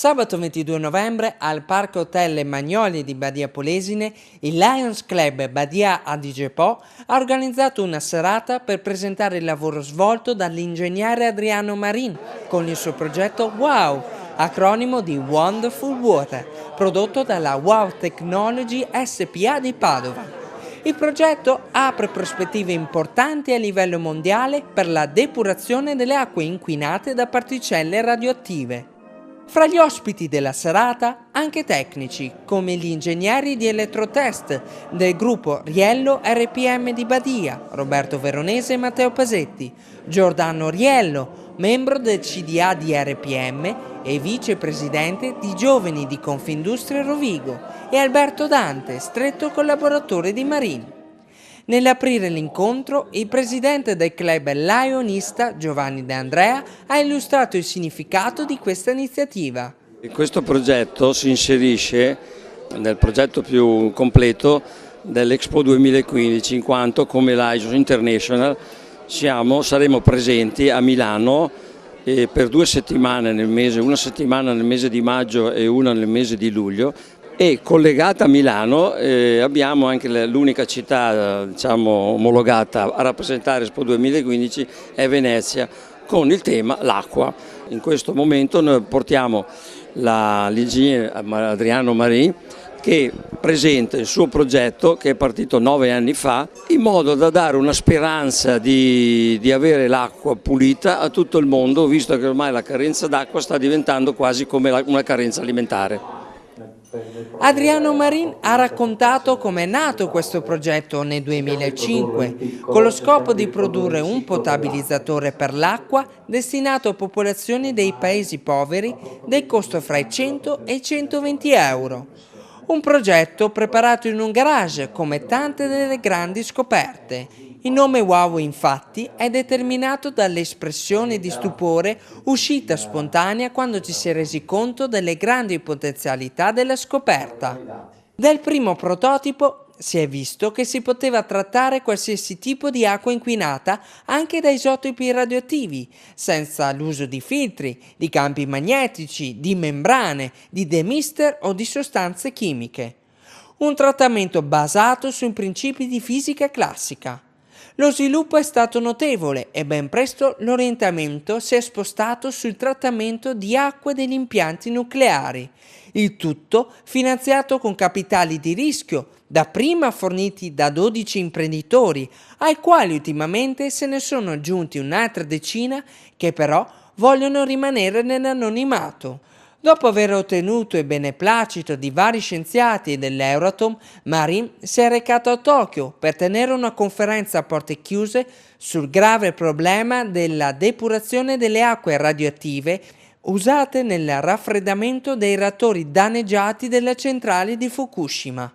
Sabato 22 novembre al Parco Hotel Le Magnolie di Badia Polesine, il Lions Club Badia Adige Po ha organizzato una serata per presentare il lavoro svolto dall'ingegnere Adriano Marin con il suo progetto WOW, acronimo di Wonderful Water, prodotto dalla WOW Technology SPA di Padova. Il progetto apre prospettive importanti a livello mondiale per la depurazione delle acque inquinate da particelle radioattive. Fra gli ospiti della serata anche tecnici, come gli ingegneri di elettrotest del gruppo Riello RPM di Badia, Roberto Veronese e Matteo Pasetti, Giordano Riello, membro del CDA di RPM e vicepresidente di Giovani di Confindustria Rovigo, e Alberto Dante, stretto collaboratore di Marin. Nell'aprire l'incontro, il presidente del club lionista Giovanni De Andrea ha illustrato il significato di questa iniziativa. Questo progetto si inserisce nel progetto più completo dell'Expo 2015, in quanto come l'ISO International saremo presenti a Milano per 2 settimane nel mese, una settimana nel mese di maggio e una nel mese di luglio. E collegata a Milano abbiamo anche l'unica città omologata a rappresentare Expo 2015 è Venezia, con il tema l'acqua. In questo momento noi portiamo l'ingegnere Adriano Marin, che presenta il suo progetto che è partito 9 anni fa, in modo da dare una speranza di avere l'acqua pulita a tutto il mondo, visto che ormai la carenza d'acqua sta diventando quasi come una carenza alimentare. Adriano Marin ha raccontato come è nato questo progetto nel 2005, con lo scopo di produrre un potabilizzatore per l'acqua destinato a popolazioni dei paesi poveri del costo fra i 100 e i 120 euro. Un progetto preparato in un garage come tante delle grandi scoperte. Il nome WOW infatti è determinato dall'espressione di stupore uscita spontanea quando ci si è resi conto delle grandi potenzialità della scoperta. Dal primo prototipo si è visto che si poteva trattare qualsiasi tipo di acqua inquinata anche da isotopi radioattivi, senza l'uso di filtri, di campi magnetici, di membrane, di demister o di sostanze chimiche. Un trattamento basato sui principi di fisica classica. Lo sviluppo è stato notevole e ben presto l'orientamento si è spostato sul trattamento di acque degli impianti nucleari, il tutto finanziato con capitali di rischio, dapprima forniti da 12 imprenditori, ai quali ultimamente se ne sono aggiunti un'altra decina che però vogliono rimanere nell'anonimato. Dopo aver ottenuto il beneplacito di vari scienziati dell'Euratom, Marin si è recato a Tokyo per tenere una conferenza a porte chiuse sul grave problema della depurazione delle acque radioattive usate nel raffreddamento dei reattori danneggiati della centrale di Fukushima.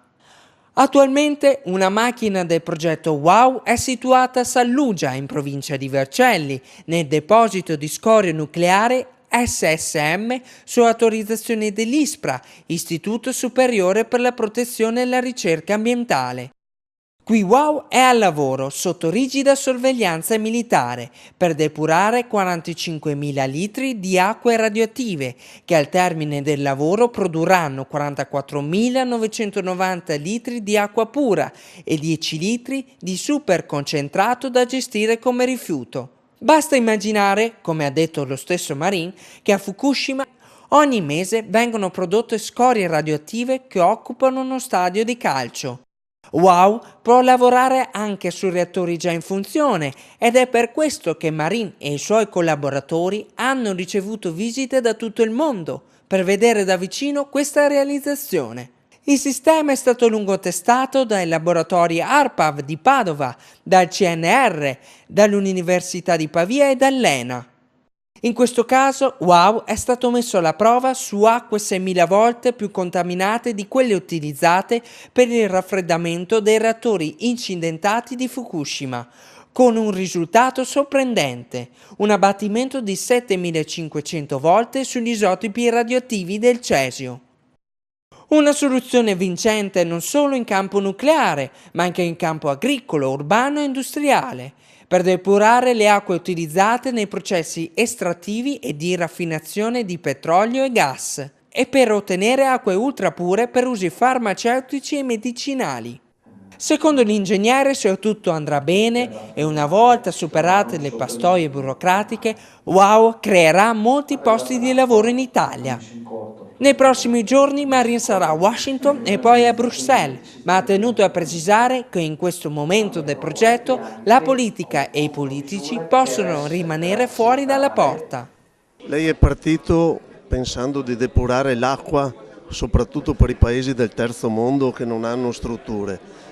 Attualmente una macchina del progetto WOW è situata a Sallugia, in provincia di Vercelli, nel deposito di scorie nucleare SSM su autorizzazione dell'ISPRA, Istituto Superiore per la Protezione e la Ricerca Ambientale. Qui WOW è al lavoro sotto rigida sorveglianza militare per depurare 45.000 litri di acque radioattive che al termine del lavoro produrranno 44.990 litri di acqua pura e 10 litri di superconcentrato da gestire come rifiuto. Basta immaginare, come ha detto lo stesso Marin, che a Fukushima ogni mese vengono prodotte scorie radioattive che occupano uno stadio di calcio. WOW può lavorare anche su reattori già in funzione ed è per questo che Marin e i suoi collaboratori hanno ricevuto visite da tutto il mondo per vedere da vicino questa realizzazione. Il sistema è stato a lungo testato dai laboratori ARPAV di Padova, dal CNR, dall'Università di Pavia e dall'ENA. In questo caso, WOW è stato messo alla prova su acque 6.000 volte più contaminate di quelle utilizzate per il raffreddamento dei reattori incidentati di Fukushima, con un risultato sorprendente, un abbattimento di 7.500 volte sugli isotopi radioattivi del cesio. Una soluzione vincente non solo in campo nucleare, ma anche in campo agricolo, urbano e industriale, per depurare le acque utilizzate nei processi estrattivi e di raffinazione di petrolio e gas. e per ottenere acque ultrapure per usi farmaceutici e medicinali. Secondo l'ingegnere, se tutto andrà bene e una volta superate le pastoie burocratiche, Wow creerà molti posti di lavoro in Italia. Nei prossimi giorni Marin sarà a Washington e poi a Bruxelles, ma ha tenuto a precisare che in questo momento del progetto la politica e i politici possono rimanere fuori dalla porta. Lei è partito pensando di depurare l'acqua, soprattutto per i paesi del terzo mondo che non hanno strutture.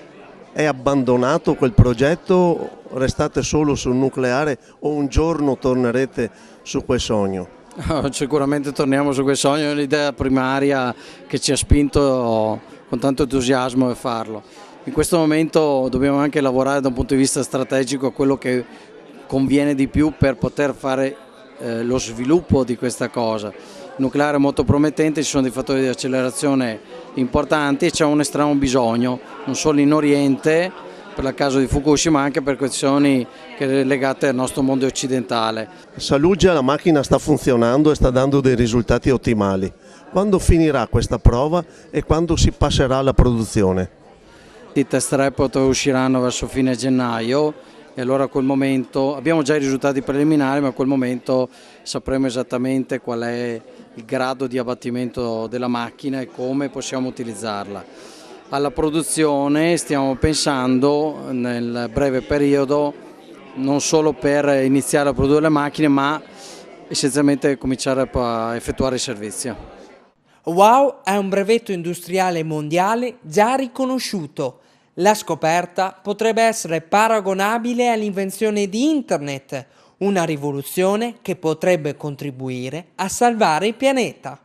È abbandonato quel progetto? Restate solo sul nucleare o un giorno tornerete su quel sogno? Sicuramente torniamo su quel sogno, è l'idea primaria che ci ha spinto con tanto entusiasmo a farlo. In questo momento dobbiamo anche lavorare da un punto di vista strategico a quello che conviene di più per poter fare lo sviluppo di questa cosa. Il nucleare è molto promettente, ci sono dei fattori di accelerazione importanti e c'è un estremo bisogno, non solo in Oriente, per il caso di Fukushima, ma anche per questioni legate al nostro mondo occidentale. Saluggia, la macchina sta funzionando e sta dando dei risultati ottimali. Quando finirà questa prova e quando si passerà alla produzione? I test report usciranno verso fine gennaio e allora a quel momento abbiamo già i risultati preliminari, ma a quel momento sapremo esattamente qual è il grado di abbattimento della macchina e come possiamo utilizzarla. Alla produzione stiamo pensando nel breve periodo non solo per iniziare a produrre le macchine, ma essenzialmente cominciare a effettuare i servizi. Wow è un brevetto industriale mondiale già riconosciuto. La scoperta potrebbe essere paragonabile all'invenzione di Internet, una rivoluzione che potrebbe contribuire a salvare il pianeta.